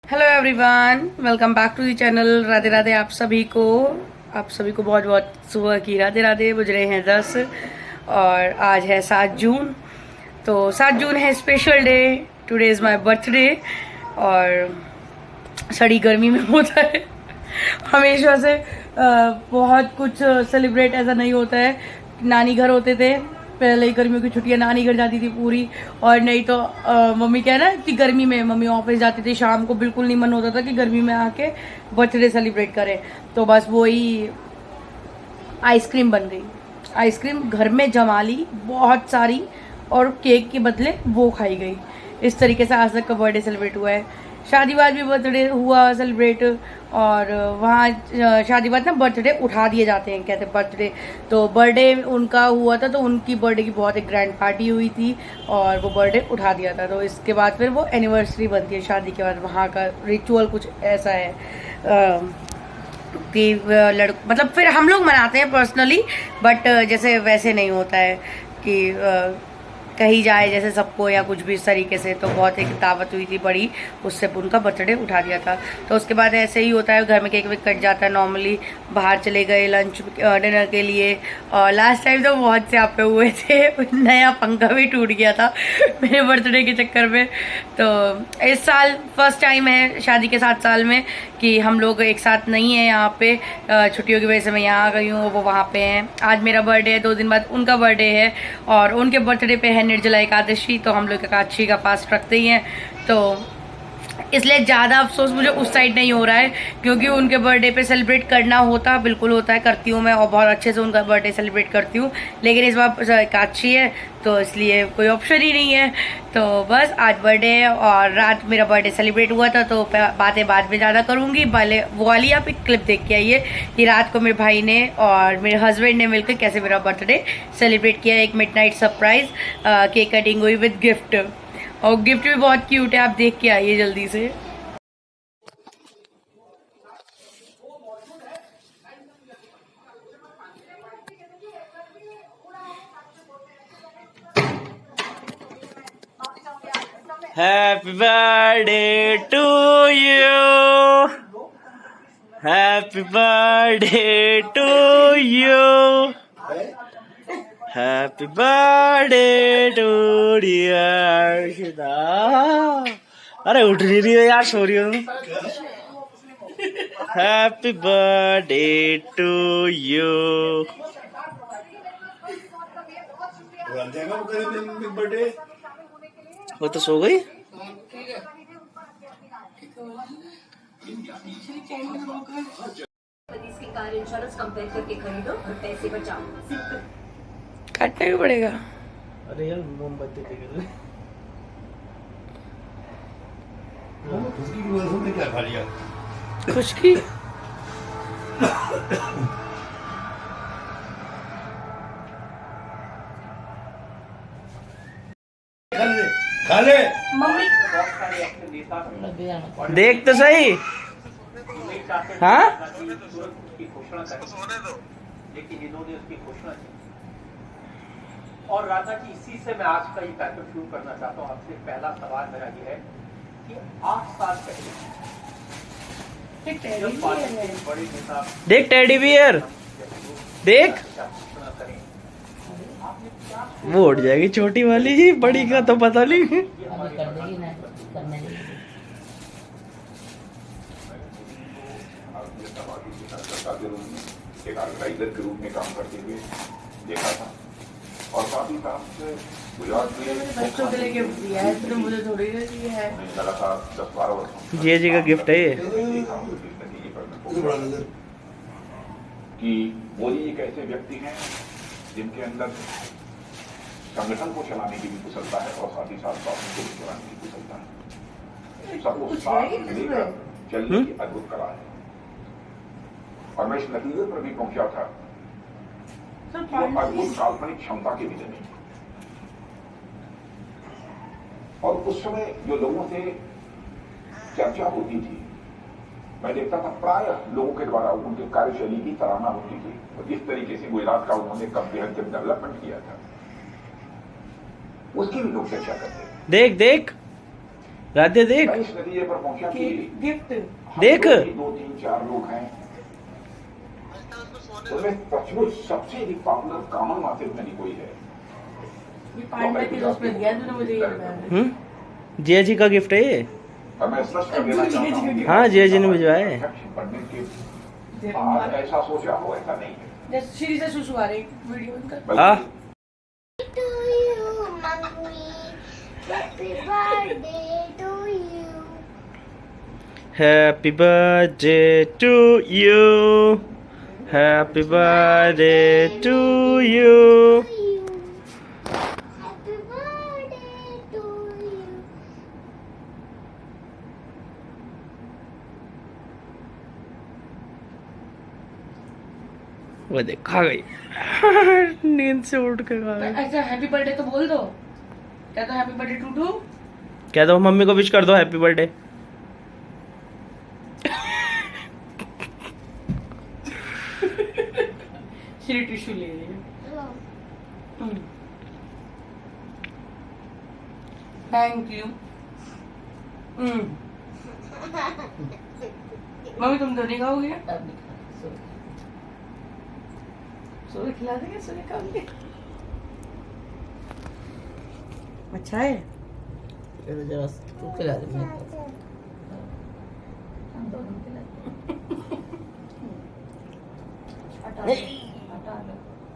Hello everyone, welcome back to the channel. Radhe Radhe आप सभी को बहुत बहुत सुबह की राधे राधे। बज रहे हैं 10 और आज है 7 जून। तो 7 जून है special day. Today is my birthday और सड़ी गर्मी में होता है हमेशा से। बहुत कुछ सेलिब्रेट ऐसा नहीं होता है। नानी घर होते थे पहले ही, गर्मियों की छुट्टियां नानी घर जाती थी पूरी। और नहीं तो मम्मी क्या है ना कि गर्मी में मम्मी ऑफिस जाती थी, शाम को बिल्कुल नहीं मन होता था कि गर्मी में आके बर्थडे सेलिब्रेट करें। तो बस वही आइसक्रीम बन गई। आइसक्रीम घर में जमा ली बहुत सारी और केक के बदले वो खाई गई। इस तरीके से आज तक का बर्थडे सेलिब्रेट हुआ है। शादी बाद भी बर्थडे हुआ सेलिब्रेट, और वहाँ शादी बाद ना बर्थडे उठा दिए जाते हैं, कहते हैं बर्थडे। तो बर्थडे उनका हुआ था तो उनकी बर्थडे की बहुत एक ग्रैंड पार्टी हुई थी और वो बर्थडे उठा दिया था। तो इसके बाद फिर वो एनिवर्सरी बनती है शादी के बाद। वहाँ का रिचुअल कुछ ऐसा है कि मतलब फिर हम लोग मनाते हैं पर्सनली, बट जैसे वैसे नहीं होता है कि कहीं जाए जैसे सबको या कुछ भी इस तरीके से। तो बहुत एक दावत हुई थी बड़ी, उससे उनका बर्थडे उठा दिया था। तो उसके बाद ऐसे ही होता है, घर में केक वेक कट जाता है नॉर्मली, बाहर चले गए लंच डिनर के लिए। और लास्ट टाइम तो बहुत से आप हुए थे नया पंखा भी टूट गया था मेरे बर्थडे के चक्कर में। तो इस साल फर्स्ट टाइम है शादी के 7 साल में कि हम लोग एक साथ नहीं है यहाँ पे। छुट्टियों की वजह से मैं यहाँ आ गई हूँ, वो वहाँ पे हैं। आज मेरा बर्थडे है, 2 दिन बाद उनका बर्थडे है और उनके बर्थडे पे है निर्जला एकादशी। तो हम लोग एकादशी का फास्ट रखते ही हैं, तो इसलिए ज़्यादा अफसोस मुझे उस साइड नहीं हो रहा है, क्योंकि उनके बर्थडे पे सेलिब्रेट करना होता बिल्कुल होता है, करती हूँ मैं और बहुत अच्छे से उनका बर्थडे सेलिब्रेट करती हूँ। लेकिन इस बार एकादशी है तो इसलिए कोई ऑप्शन ही नहीं है। तो बस आज बर्थडे है और रात मेरा बर्थडे सेलिब्रेट हुआ था, तो बातें बाद में ज़्यादा करूँगी। पहले वो वाली आप एक क्लिप देख के आइए कि रात को मेरे भाई ने और मेरे हस्बैंड ने मिलकर कैसे मेरा बर्थडे सेलिब्रेट किया। एक मिडनाइट सरप्राइज केक कटिंग हुई विद गिफ्ट, और गिफ्ट भी बहुत क्यूट है, आप देख के आइए जल्दी से। Happy birthday to you. Happy birthday to you. Happy birthday to dear Shida. अरे उठ नहीं रही है यार, सो रही हूँ। Happy birthday to you. वो तो सो गई। इसकी कार इंश्योरेंस कंपेयर करके खरीदो और पैसे बचाओ। काटना भी पड़ेगा। अरे यार मोमबत्ती खुशकी की वजह से क्या खा लिया? खुशकी खा ले। मम्मी देख तो सही। हाँ लेकिन इन्होंने उसकी घोषणा की। और राधा जी, इसी से मैं आज का ये कार्यक्रम शुरू करना चाहता हूँ। आपसे पहला सवाल मेरा ये है कि 8 साल पहले जब पार्टी के बड़े नेता देख टेडी बियर देख, घोषणा करें, आपने क्या वो उठ जाएगी छोटी वाली ही, बड़ी का तो पता नहीं। एक ऑर्गेनाइजर के रूप में काम करते हुए देखा था, और साथ ही साथ गुजरात में बच्चों के लिए गिफ्ट दिया है, तो मुझे थोड़ी ना दिया है। लगातार 10-12 वर्षों जी जी का गिफ्ट है ये। कि मोदी एक ऐसे व्यक्ति हैं जिनके अंदर संगठन को चलाने की भी कुशलता है और साथ ही साथ शासन को भी चलाने की कुशलता है। सबको साथ लेकर चलने की अद्भुत कला है। और मैं इस नतीजे पर भी पहुंचा था जो अद्भुत काल्पनिक क्षमता के भी नहीं। और उस समय जो लोगों से चर्चा होती थी, मैं देखता था प्राय लोगों के द्वारा उनके कार्यशैली की सराहना होती थी और जिस तरीके से गुजरात का उन्होंने कम्प्रिहेंसिव डेवलपमेंट किया था उसकी भी लोग चर्चा करते हैं। देख देख राधे देख मैं इस नतीजे पर पहुंचा कि गिफ्ट देख। 2, 3, 4 लोग हैं उनमें सचमुच सबसे अधिक पॉपुलर कॉमन मासिक में नहीं कोई है। ये पांडा के दोस्त में दिया तूने मुझे ये बताया। जिया जी का गिफ्ट है ये। और मैं स्पष्ट कर देना चाहता हूं हाँ जिया जी ने भिजवाया है। पढ़ने के बाद ऐसा सोचा हो ऐसा नहीं है। जैसे श्री से सुसु आ रही वीडियो उनका। बल्कि to you, Mummy. Happy birthday to you. Happy birthday to you. Happy birthday to you. To you. Happy birthday to you. वो देख खा गई नींद से उठ के खा गई। ऐसा हैप्पी बर्थडे तो बोल दो। क्या तो हैप्पी बर्थडे टू कह दो मम्मी को विश कर दो हैप्पी बर्थडे। श्री टिश्यू ले रही है। Thank you. मम्मी तुम तो नहीं खाओगे? सोने खिला देंगे, सोने खाओगे? अच्छा है। तू खिला दे मुझे।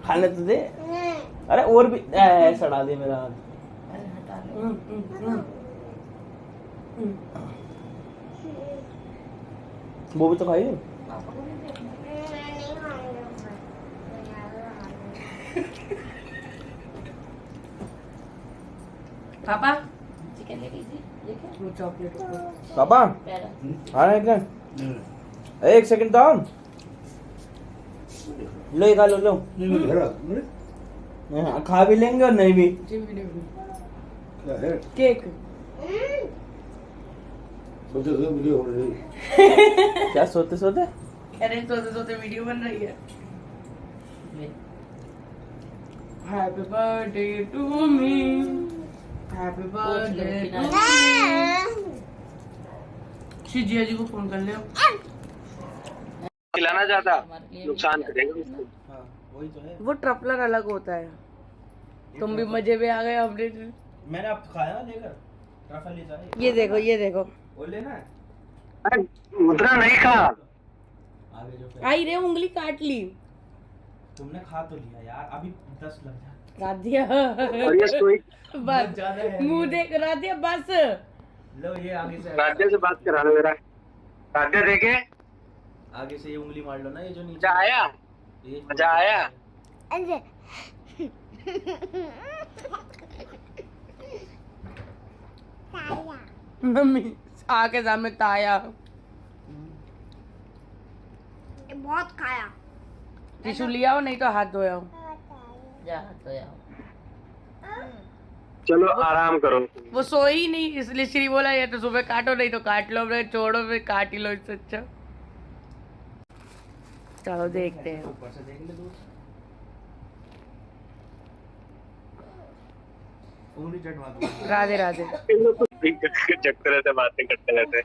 खाने तो दे। अरे और भी सड़ा दे मेरा हाथ। वो भी तो खाई। मैं नहीं खाऊंगा। पापा चिकन ले लीजिए। ये क्या? वो चॉकलेट पापा पैरा। हाँ एक सेकंड तो लो ये खा लो लो। हाँ, खा भी लेंगे और नहीं भी। क्या है? केक। सोते सोते वीडियो हो रही है। क्या सोते सोते? कह रहे सोते सोते वीडियो बन रही है। Happy birthday to me, happy birthday to me. Shri Jiya ji को फोन कर ले। खिलाना चाहता हमारे लिए नुकसान करेगा उसको। हाँ वही तो है। वो ट्रफलर अलग होता है। तुम भी मजे में आ गए। हमने मैंने अब खाया ना लेकर ट्रफल लेता है। ये देखो, ये देखो। वो लेना है। उतना नहीं खा। आगे जो फिर आई रे उंगली काट ली। तुमने खा तो लिया यार, अभी 10 लग जाए। राधिया और ये सोई बस ज्यादा है। मुंह देख राधिया बस। लो ये आगे से राधे से बात कराना मेरा। राधे देखे आगे से ये उंगली मार लो ना, ये जो नीचे मजा आया। ये मजा आया। मम्मी आके सामने ताया। बहुत खाया। टिश्यू लिया हो नहीं तो हाथ धोया हो। जा तो जाओ। चलो आराम करो। वो सोई ही नहीं, इसलिए श्री बोला ये तो सुबह काटो नहीं तो काट लो, अपने छोड़ो फिर काट ही लो, इससे अच्छा। चलो देखते हैं। ऊपर से देख ले दूर। उंगली चटवा दो। राधे राधे। चक्कर रहते बातें करते रहते।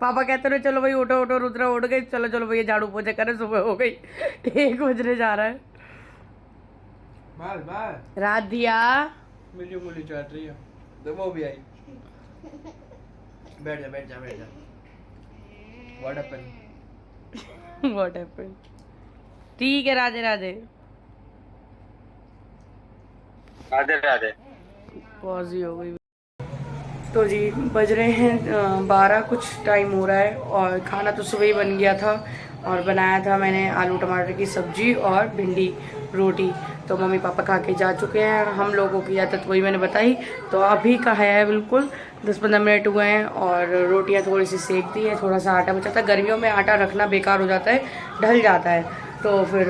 पापा कहते रहे चलो भाई उठो उठो, रुद्रा उठ गई, चलो चलो भैया झाड़ू पोछा करे, सुबह हो गई। 1 बजने जा रहा है। बस बस राधिया मेरी उंगली चाट रही है तो वो भी आई। बैठ जा बैठ जा बैठ जा। What happened? What happened? ठीक है राधे राधे। राधे राधे। पॉज ही हो गई। तो जी बज रहे हैं 12 कुछ टाइम हो रहा है, और खाना तो सुबह ही बन गया था, और बनाया था मैंने आलू टमाटर की सब्जी और भिंडी रोटी। तो मम्मी पापा खा के जा चुके हैं। हम लोगों की आदत वही मैंने बताई, तो अभी का है बिल्कुल 10-15 मिनट हुए हैं, और रोटियां थोड़ी सी सेक दी है, थोड़ा सा आटा बचा था। गर्मियों में आटा रखना बेकार हो जाता है, ढल जाता है, तो फिर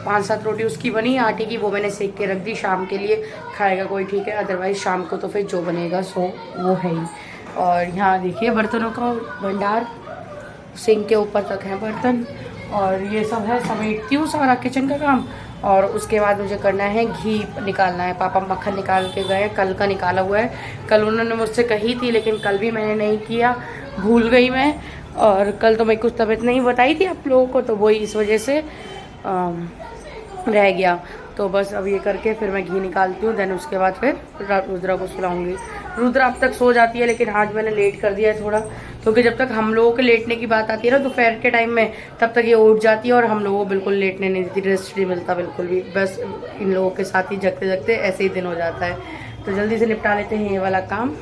5-7 रोटी उसकी बनी आटे की, वो मैंने सेक के रख दी। शाम के लिए खाएगा कोई ठीक है, अदरवाइज़ शाम को तो फिर जो बनेगा सो वो है ही। और यहाँ देखिए बर्तनों का भंडार, सिंक के ऊपर तक है बर्तन, और ये सब है, समेटती हूँ सारा किचन का काम। और उसके बाद मुझे करना है घी निकालना है। पापा मक्खन निकाल के गए, कल का निकाला हुआ है। कल उन्होंने मुझसे कही थी लेकिन कल भी मैंने नहीं किया, भूल गई मैं। और कल तो मैं कुछ तबीयत नहीं बताई थी आप लोगों को, तो वही इस वजह से रह गया। तो बस अब ये करके फिर मैं घी निकालती हूँ, देन उसके बाद फिर रुद्रा को सुलाऊंगी। रुद्रा अब तक सो जाती है लेकिन आज मैंने लेट कर दिया है थोड़ा, क्योंकि जब तक हम लोगों के लेटने की बात आती है ना दोपहर के टाइम में, तब तक ये उठ जाती है और हम लोगों को बिल्कुल लेटने नहीं देती, रेस्ट नहीं मिलता बिल्कुल भी। बस इन लोगों के साथ ही जगते जगते ऐसे ही दिन हो जाता है। तो जल्दी से निपटा लेते हैं ये वाला काम।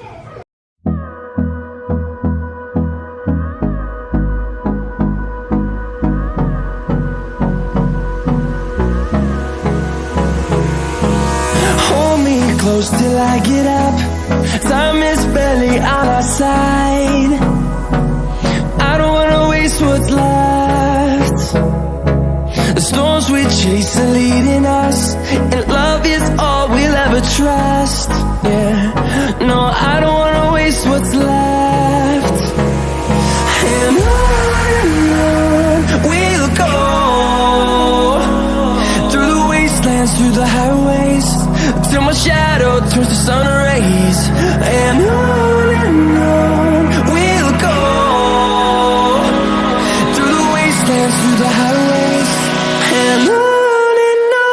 Close till I get up. Time is barely on our side. I don't wanna waste what's left. The storms we chase are leading us, and love is all we'll ever trust. Yeah, no, I don't wanna waste what's left. And on we'll go, through the wastelands, through the highways, till my shadow turns to sun rays. And on we'll go, through the wastelands, through the highways. And on we'll go.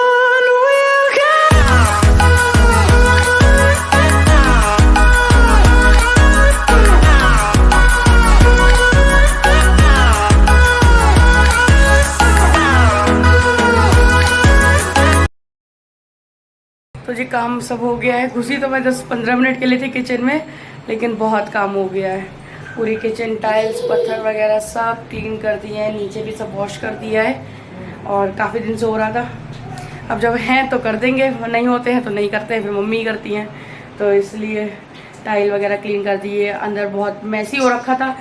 तो जी काम सब हो गया है। घुसी तो मैं 10-15 minute के लिए थी किचन में, लेकिन बहुत काम हो गया है। पूरी किचन टाइल्स पत्थर वगैरह सब क्लीन कर दिए हैं, नीचे भी सब वॉश कर दिया है, और काफ़ी दिन से हो रहा था। अब जब हैं तो कर देंगे, नहीं होते हैं तो नहीं करते हैं, फिर मम्मी करती हैं। तो इसलिए टाइल वगैरह क्लीन कर दिए। अंदर बहुत मैसी हो रखा था,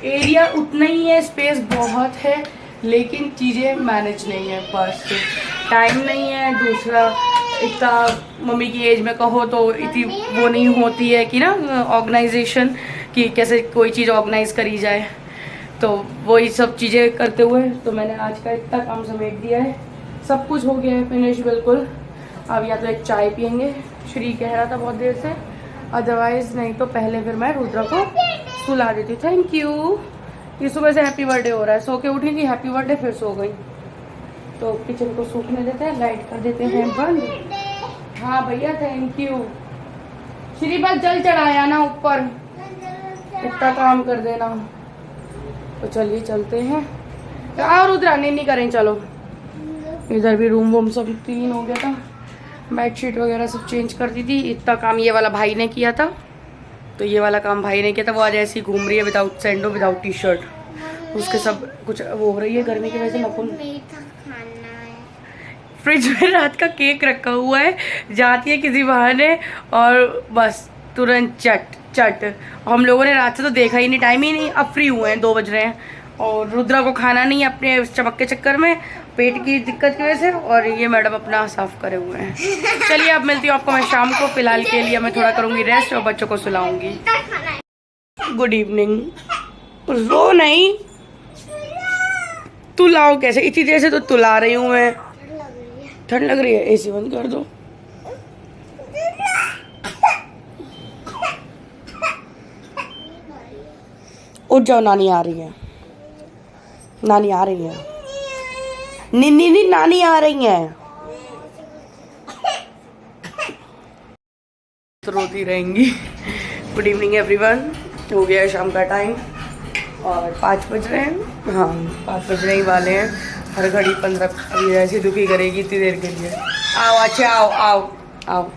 एरिया उतना ही है, स्पेस बहुत है, लेकिन चीज़ें मैनेज नहीं है। बस टाइम नहीं है, दूसरा इतना मम्मी की एज में कहो तो इतनी वो नहीं होती है कि ना ऑर्गेनाइजेशन, कि कैसे कोई चीज़ ऑर्गेनाइज करी जाए। तो वही सब चीज़ें करते हुए तो मैंने आज का इतना काम समेट दिया है, सब कुछ हो गया है फिनिश बिल्कुल। अब या तो एक चाय पियेंगे, श्री कह रहा था बहुत देर से, अदरवाइज़ नहीं तो पहले फिर मैं रुद्रा को सुला देती। Thank you. ये सुबह से हैप्पी बर्थडे हो रहा है, सो के उठी थी हैप्पी बर्थडे, फिर सो गई। तो किचन को सूखने देते हैं, लाइट कर देते हैं बंद। हाँ भैया थैंक यू। श्री बस जल चढ़ाया ना ऊपर, इतना काम कर देना। तो चलिए चलते हैं। और रुद्रा नहीं करें, चलो। इधर भी रूम वूम सब क्लीन हो गया था, बेडशीट वगैरह सब चेंज कर दी थी। इतना काम ये वाला भाई ने किया था, तो ये वाला काम भाई ने किया था। वो आज ऐसी घूम रही है विदाउट सैंडो, विदाउट टी शर्ट, उसके सब कुछ वो हो रही है गर्मी की वजह से। नपुन फ्रिज में रात का केक रखा हुआ है, जाती है किसी बहाने और बस तुरंत चट। हम लोगों ने रात से तो देखा ही नहीं, टाइम ही नहीं। अब फ्री हुए हैं, 2 बज रहे हैं, और रुद्रा को खाना नहीं है अपने चमक के चक्कर में, पेट की दिक्कत की वजह से, और ये मैडम अपना साफ करे हुए हैं। चलिए अब मिलती हूँ आपको मैं शाम को। फिलहाल के लिए मैं थोड़ा करूँगी रेस्ट और बच्चों को सुलाऊंगी। Good evening. रो नहीं, तुलाओ कैसे, इतनी देर से तो तुला रही हूँ मैं। ठंड लग रही है, एसी बंद कर दो। उठ जाओ, नानी आ रही है, नानी आ रही है। नी नानी आ रही है। तो रोती रहेंगी। Good evening everyone. हो गया है शाम का टाइम और 5 बज रहे हैं। हाँ 5 बजने ही वाले हैं। हर घड़ी 15 ऐसी दुखी करेगी इतनी देर के लिए। आओ अच्छा आओ आओ आओ।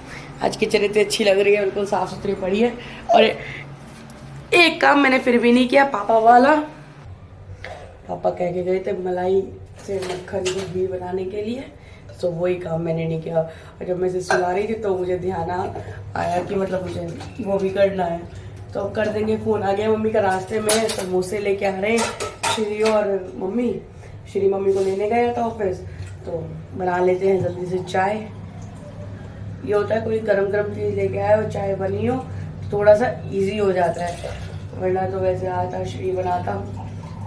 आज किचन इतनी अच्छी लग रही है, बिल्कुल साफ सुथरी पड़ी है। और एक काम मैंने फिर भी नहीं किया, पापा वाला। पापा कह के गए थे मलाई से मक्खन घी बनाने के लिए, तो वही काम मैंने नहीं किया। और जब मैं इसे सुला रही थी तो मुझे ध्यान आया कि मतलब मुझे वो भी करना है, तो अब कर देंगे। फ़ोन आ गया मम्मी का, रास्ते में समोसे लेके आ रहे हैं श्री और मम्मी। श्री मम्मी को लेने गया था ऑफिस, तो बना लेते हैं जल्दी से चाय। ये होता है कोई गरम गरम चीज़ लेके आए और चाय बनी हो, थोड़ा सा इजी हो जाता है, वरना तो वैसे आता श्री बनाता।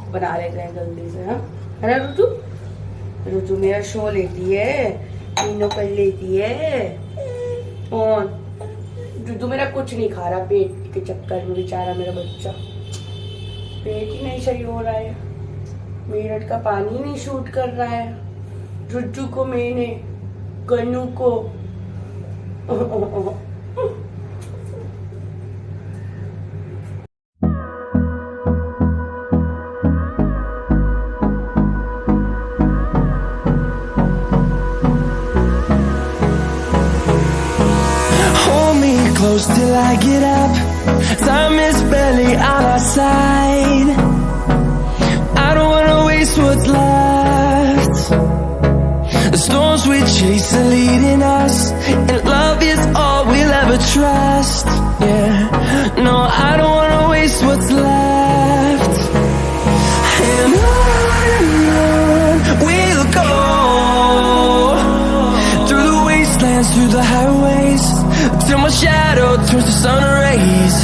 बना लेते हैं जल्दी से। हाँ है ना रुतु, रुजू मेरा शो लेती है, मीनू कर लेती है। और रुजू मेरा कुछ नहीं खा रहा पेट के चक्कर में, बेचारा मेरा बच्चा, पेट ही नहीं सही हो रहा है, मेरठ का पानी नहीं शूट कर रहा है। रुजू को मैंने गन्नू को close till I get up. Time is barely on our side. I don't wanna waste what's left. The storms we chase are leading us, and love is all we'll ever trust. Yeah, no, I don't wanna waste what's left. And on we'll go, through the wastelands, through the highways, till my shadow turns to sun rays.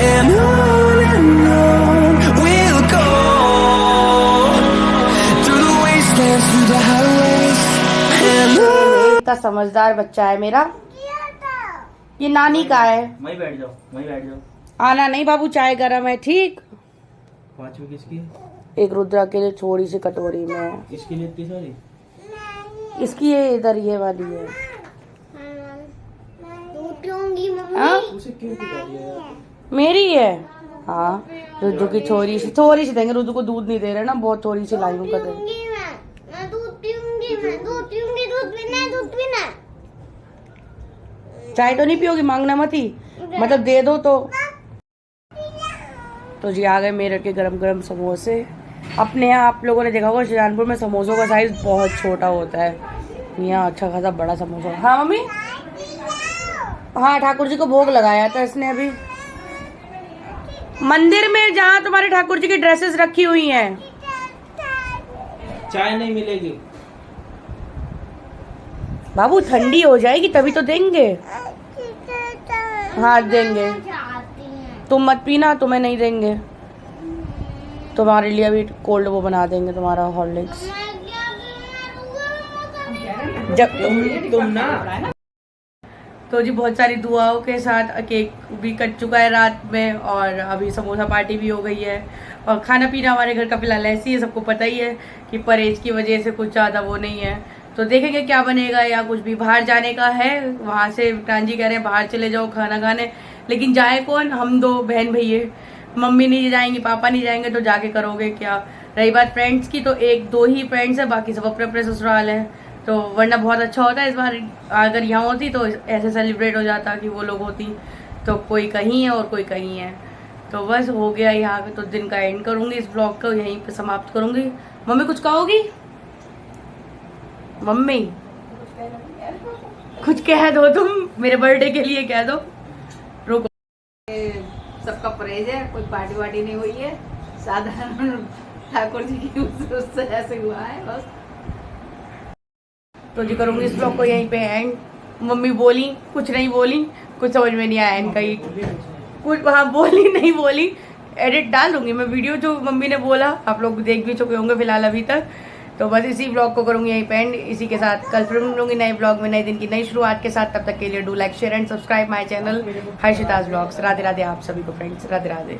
And on we'll go, through the wastelands, through the highways. And on. इतना समझदार बच्चा है मेरा। ये नानी का है। वहीं बैठ जाओ, वहीं बैठ जाओ। आना नहीं बाबू, चाय गरम है। ठीक, 5 किसकी है? एक रुद्रा के लिए थोड़ी सी कटोरी में, इसके लिए इतनी सारी? इसकी ये इधर ये वाली है। हाँ? उसे क्यों पिला दिया यार? मेरी है। हाँ, रुद्र की थोड़ी सी देंगे। रुद्र को दूध नहीं दे रहे ना, बहुत थोड़ी सी लाई हूँ कर मैं दूध पीऊंगी, दूध पीना। चाय तो नहीं पियोगी? मांगना मत ही, मतलब दे दो तो जी आ गए मेरठ के गरम गरम समोसे। अपने यहाँ आप लोगों ने देखा होगा सुजानपुर में समोसों का साइज बहुत छोटा होता है, यहाँ अच्छा खासा बड़ा समोसा। हाँ मम्मी, हाँ ठाकुर जी को भोग लगाया था इसने अभी मंदिर में, जहाँ तुम्हारे ठाकुर जी की ड्रेसेस रखी हुई हैं। चाय नहीं मिलेगी बाबू, ठंडी हो जाएगी तभी तो देंगे। हाँ देंगे, तुम मत पीना, तुम्हें नहीं देंगे। तुम्हारे लिए अभी कोल्ड वो बना देंगे, तुम्हारा हॉर्लिक्स। जब तुम ना। तो जी बहुत सारी दुआओं के साथ केक भी कट चुका है रात में, और अभी समोसा पार्टी भी हो गई है। और खाना पीना हमारे घर का फिलहाल ऐसे ही है, सबको पता ही है कि परहेज की वजह से कुछ ज़्यादा वो नहीं है। तो देखेंगे क्या बनेगा, या कुछ भी बाहर जाने का है। वहाँ से विक्रांत जी कह रहे हैं बाहर चले जाओ खाना खाने, लेकिन जाए कौन? हम दो बहन भैये, मम्मी नहीं जाएंगी, पापा नहीं जाएंगे, तो जाके करोगे क्या। रही बात फ्रेंड्स की, तो 1-2 ही फ्रेंड्स है, बाकी सब अपने अपने ससुराल है। तो वरना बहुत अच्छा होता है इस बार, अगर यहाँ होती तो ऐसे सेलिब्रेट हो जाता कि वो लोग होती। तो कोई कहीं है और कोई कहीं है, तो बस हो गया यहाँ पे। तो दिन का एंड करूँगी, इस ब्लॉग को यहीं पे समाप्त करूँगी। मम्मी कुछ कहोगी? मम्मी कुछ कह दो, तुम मेरे बर्थडे के लिए कह दो। रुको, सबका परहेज है, कोई पार्टी वार्टी नहीं हुई है, साधारण ठाकुर जी की उससे ऐसे हुआ है बस। तो जी करूँगी इस ब्लॉग को यहीं पे एंड। मम्मी बोली, कुछ नहीं बोली, कुछ समझ में नहीं आया इनका ही, कुछ हाँ बोली नहीं बोली, एडिट डाल दूंगी मैं वीडियो जो मम्मी ने बोला, आप लोग देख भी चुके होंगे फिलहाल अभी तक। तो बस इसी ब्लॉग को करूँगी यहीं पे एंड। इसी के साथ कल फिर मिलूंगी नए ब्लॉग में, नए दिन की नई शुरुआत के साथ। तब तक के लिए do like share and subscribe my channel Harshita's blogs. Radhe Radhe आप सभी को फ्रेंड्स, राधे राधे।